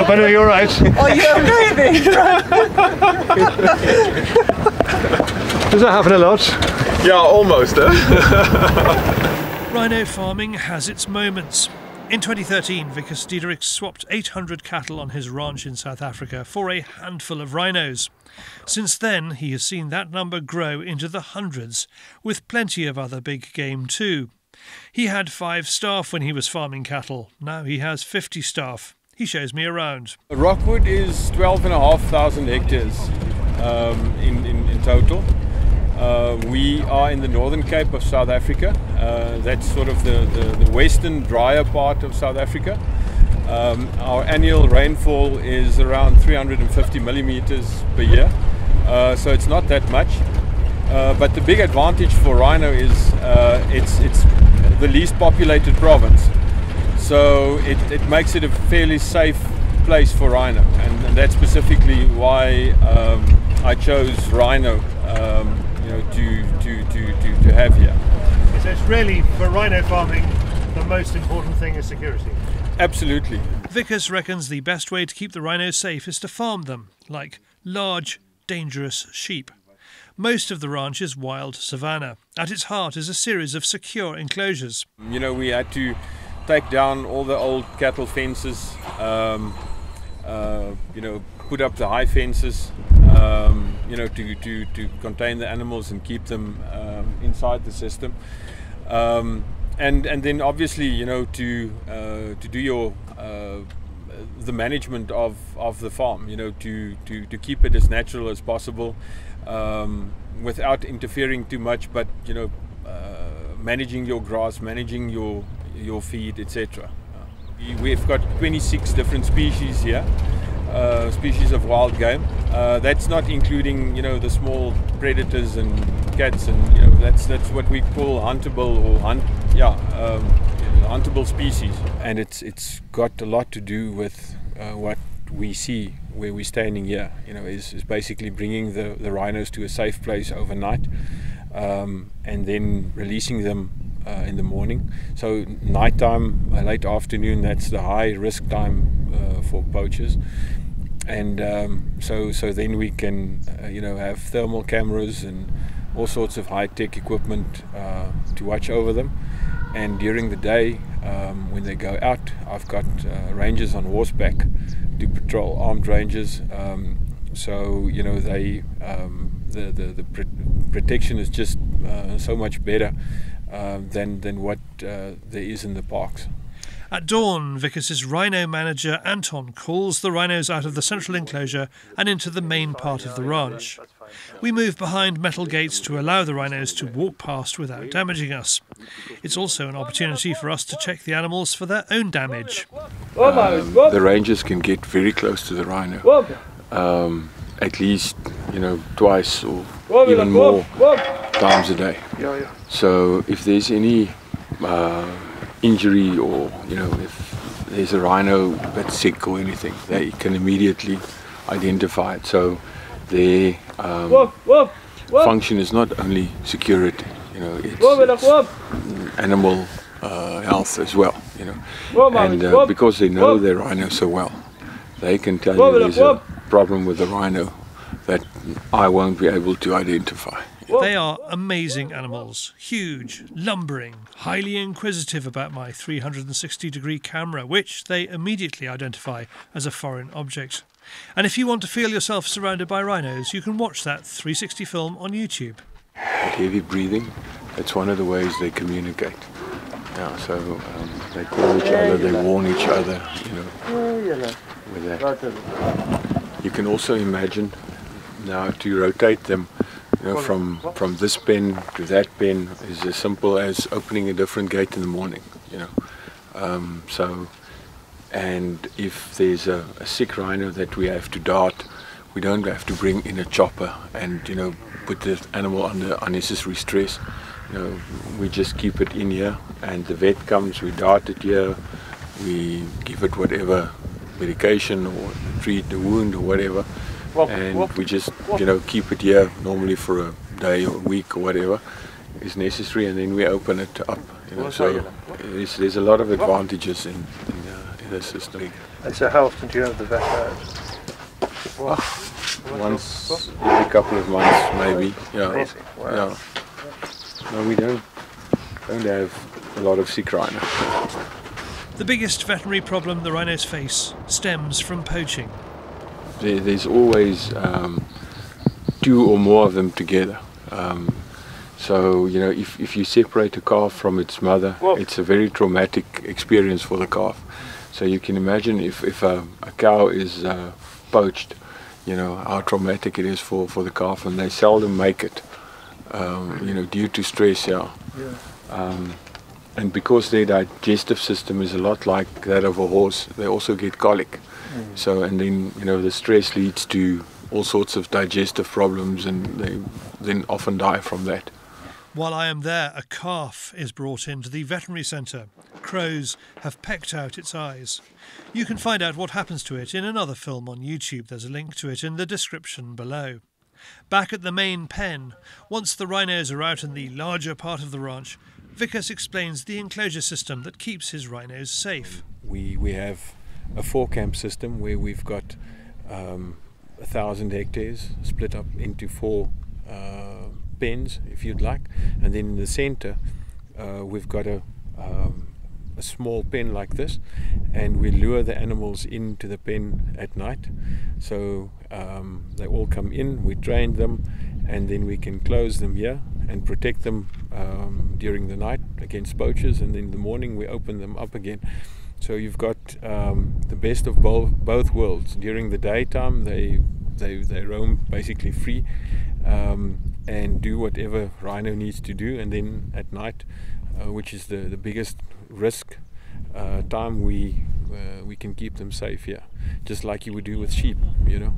hope I know you're right. Oh, yeah, maybe. Does that happen a lot? Yeah, almost. Rhino farming has its moments. In 2013, Vicus Diedericks swapped 800 cattle on his ranch in South Africa for a handful of rhinos. Since then, he has seen that number grow into the hundreds, with plenty of other big game too. He had 5 staff when he was farming cattle. Now he has 50 staff. He shows me around. Rockwood is 12,500 hectares in total. We are in the Northern Cape of South Africa. That's sort of the western drier part of South Africa. Our annual rainfall is around 350 millimeters per year, so it's not that much. But the big advantage for rhino is it's the least populated province, so it makes it a fairly safe place for rhino, and that's specifically why I chose rhino to have here. So it's really, for rhino farming, the most important thing is security. Absolutely. Vicus reckons the best way to keep the rhinos safe is to farm them, like large, dangerous sheep. Most of the ranch is wild savanna. At its heart is a series of secure enclosures. You know, we had to take down all the old cattle fences, put up the high fences, to contain the animals and keep them inside the system. And then obviously, to do your the management of the farm, to keep it as natural as possible, without interfering too much, but managing your grass, managing your feed, etc. We've got 26 different species here, species of wild game. That's not including the small predators and cats, and that's what we call huntable or huntable species. And it's got a lot to do with what we see where we're standing here. Is basically bringing the rhinos to a safe place overnight, and then releasing them in the morning. So nighttime, late afternoon, that's the high risk time for poachers. And so then we can have thermal cameras and all sorts of high-tech equipment to watch over them. And during the day, when they go out, I've got rangers on horseback to patrol, armed rangers. So they the protection is just so much better than what there is in the parks. At dawn, Vicus's rhino manager Anton calls the rhinos out of the central enclosure and into the main part of the ranch. We move behind metal gates to allow the rhinos to walk past without damaging us. It's also an opportunity for us to check the animals for their own damage. The rangers can get very close to the rhino, at least twice or even more times a day. So if there's any injury, or if there's a rhino that's sick or anything, they can immediately identify it. So their function is not only security, it's animal health as well, and because they know their rhino so well, they can tell you there's a problem with the rhino that I won't be able to identify. They are amazing animals, huge, lumbering, highly inquisitive about my 360-degree camera, which they immediately identify as a foreign object. And if you want to feel yourself surrounded by rhinos, you can watch that 360 film on YouTube. Heavy breathing, that's one of the ways they communicate. So they call each other, they warn each other, with that. You can also imagine now to rotate them, from this pen to that pen is as simple as opening a different gate in the morning, and if there's a sick rhino that we have to dart, we don't have to bring in a chopper and put the animal under unnecessary stress. We just keep it in here, and the vet comes, we dart it here, we give it whatever medication or treat the wound or whatever, and we just keep it here normally for a day or a week or whatever is necessary, and then we open it up. So there's a lot of advantages in the system. And so how often do you have the vet out? Once every couple of months, maybe. Yeah. Amazing. Wow. Yeah. No, we don't have a lot of sick rhino. The biggest veterinary problem the rhinos face stems from poaching. There's always 2 or more of them together. So, you know, if you separate a calf from its mother, it's a very traumatic experience for the calf. So you can imagine if a cow is poached, you know, how traumatic it is for the calf, and they seldom make it, you know, due to stress, and because their digestive system is a lot like that of a horse, they also get colic. So, and then, you know, the stress leads to all sorts of digestive problems, and they then often die from that. While I am there, a calf is brought into the veterinary centre. Crows have pecked out its eyes. You can find out what happens to it in another film on YouTube. There's a link to it in the description below. Back at the main pen, once the rhinos are out in the larger part of the ranch, Vicus explains the enclosure system that keeps his rhinos safe. We have a 4-camp system where we've got 1,000 hectares split up into 4 pens, if you'd like, and then in the center we've got a small pen like this, and we lure the animals into the pen at night. So they all come in, we train them, and then we can close them here and protect them during the night against poachers, and then in the morning we open them up again. So you've got the best of both worlds. During the daytime they roam basically free and do whatever rhino needs to do, and then at night, which is the biggest risk time, we can keep them safe here, just like you would do with sheep, you know.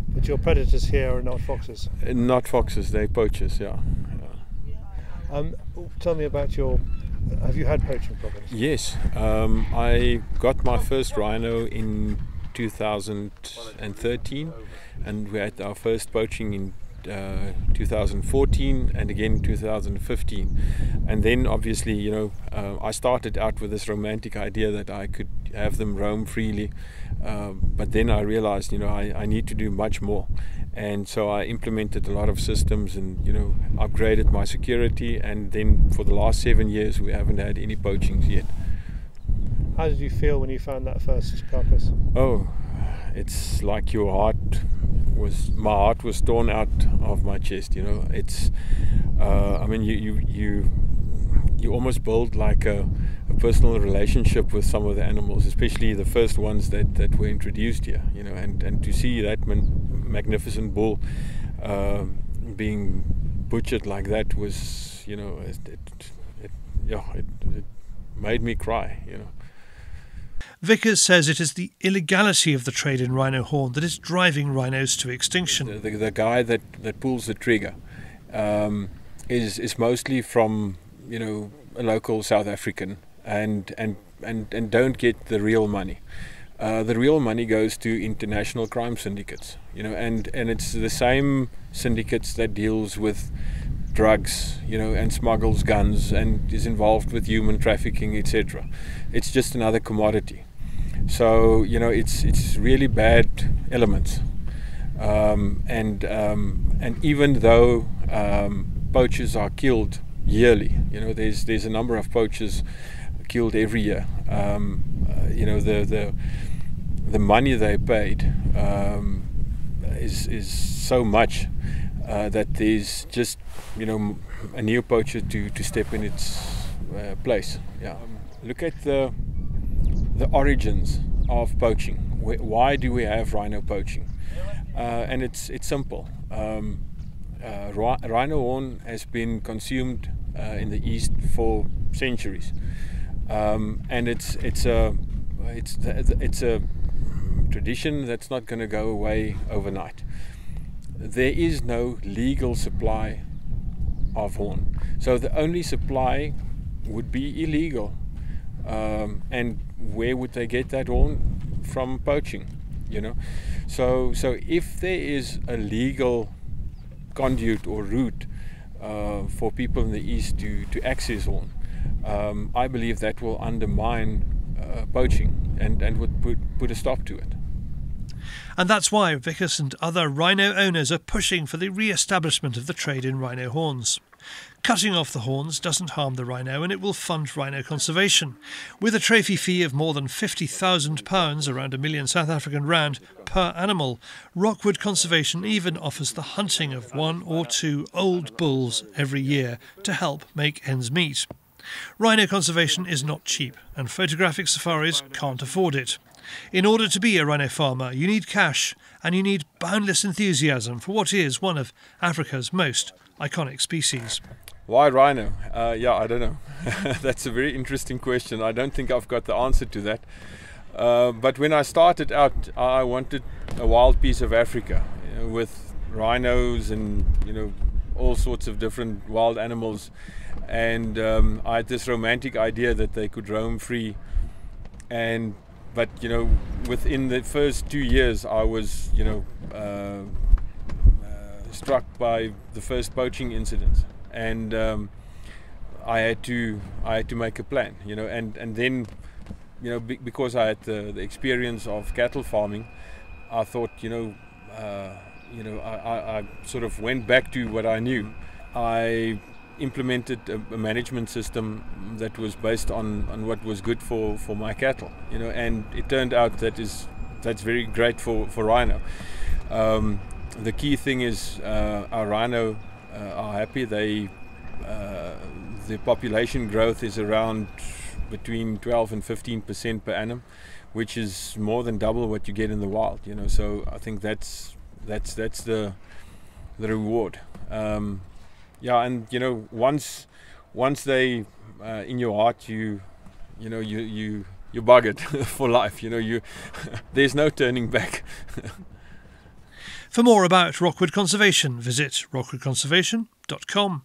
But your predators here are not foxes? Not foxes, they're poachers, yeah. Tell me about have you had poaching problems? Yes, I got my first rhino in 2013, and we had our first poaching in 2014 and again 2015, and then obviously, you know, I started out with this romantic idea that I could have them roam freely, but then I realized, you know, I need to do much more, and so I implemented a lot of systems and, you know, upgraded my security, and then for the last 7 years we haven't had any poachings yet. How did you feel when you found that first carcass? Oh, it's like my heart was torn out of my chest, you know. It's I mean, you almost build like a personal relationship with some of the animals, especially the first ones that were introduced here, you know, and to see that magnificent bull being butchered like that was, you know, it made me cry, you know. Vicus says it is the illegality of the trade in rhino horn that is driving rhinos to extinction. The guy that pulls the trigger is mostly from, you know, a local South African, and don't get the real money. The real money goes to international crime syndicates, you know, and it's the same syndicates that deals with drugs, you know, and smuggles guns and is involved with human trafficking, etc. It's just another commodity. So, you know, it's really bad elements, and even though poachers are killed yearly, you know, there's a number of poachers killed every year. You know, the money they paid is so much that there's just, you know, a new poacher to step in its place. Yeah. Look at the origins of poaching. Why do we have rhino poaching? And it's simple. Rhino horn has been consumed in the East for centuries, and it's a tradition that's not going to go away overnight. There is no legal supply of horn, so the only supply would be illegal. And where would they get that horn? From poaching, you know. So if there is a legal conduit or route for people in the East to access horn, I believe that will undermine poaching. and would put a stop to it. And that's why Vicus and other rhino owners are pushing for the re-establishment of the trade in rhino horns. Cutting off the horns doesn't harm the rhino, and it will fund rhino conservation. With a trophy fee of more than £50,000, around £1 million South African rand, per animal, Rockwood Conservation even offers the hunting of 1 or 2 old bulls every year to help make ends meet. Rhino conservation is not cheap, and photographic safaris can't afford it. In order to be a rhino farmer, you need cash, and you need boundless enthusiasm for what is one of Africa's most iconic species. Why rhino? I don't know. That's a very interesting question. I don't think I've got the answer to that. But when I started out, I wanted a wild piece of Africa, with rhinos and all sorts of different wild animals. And I had this romantic idea that they could roam free. But within the first 2 years, I was struck by the first poaching incidents, and I had to make a plan, and then because I had the experience of cattle farming, I thought I sort of went back to what I knew. I implemented a management system that was based on what was good for my cattle, and it turned out that's very great for rhino. The key thing is our rhino are happy. The population growth is around between 12 and 15% per annum, which is more than double what you get in the wild. So I think that's the reward. And once they in your heart, you bug it for life. There's no turning back. For more about Rockwood Conservation, visit rockwoodconservation.com.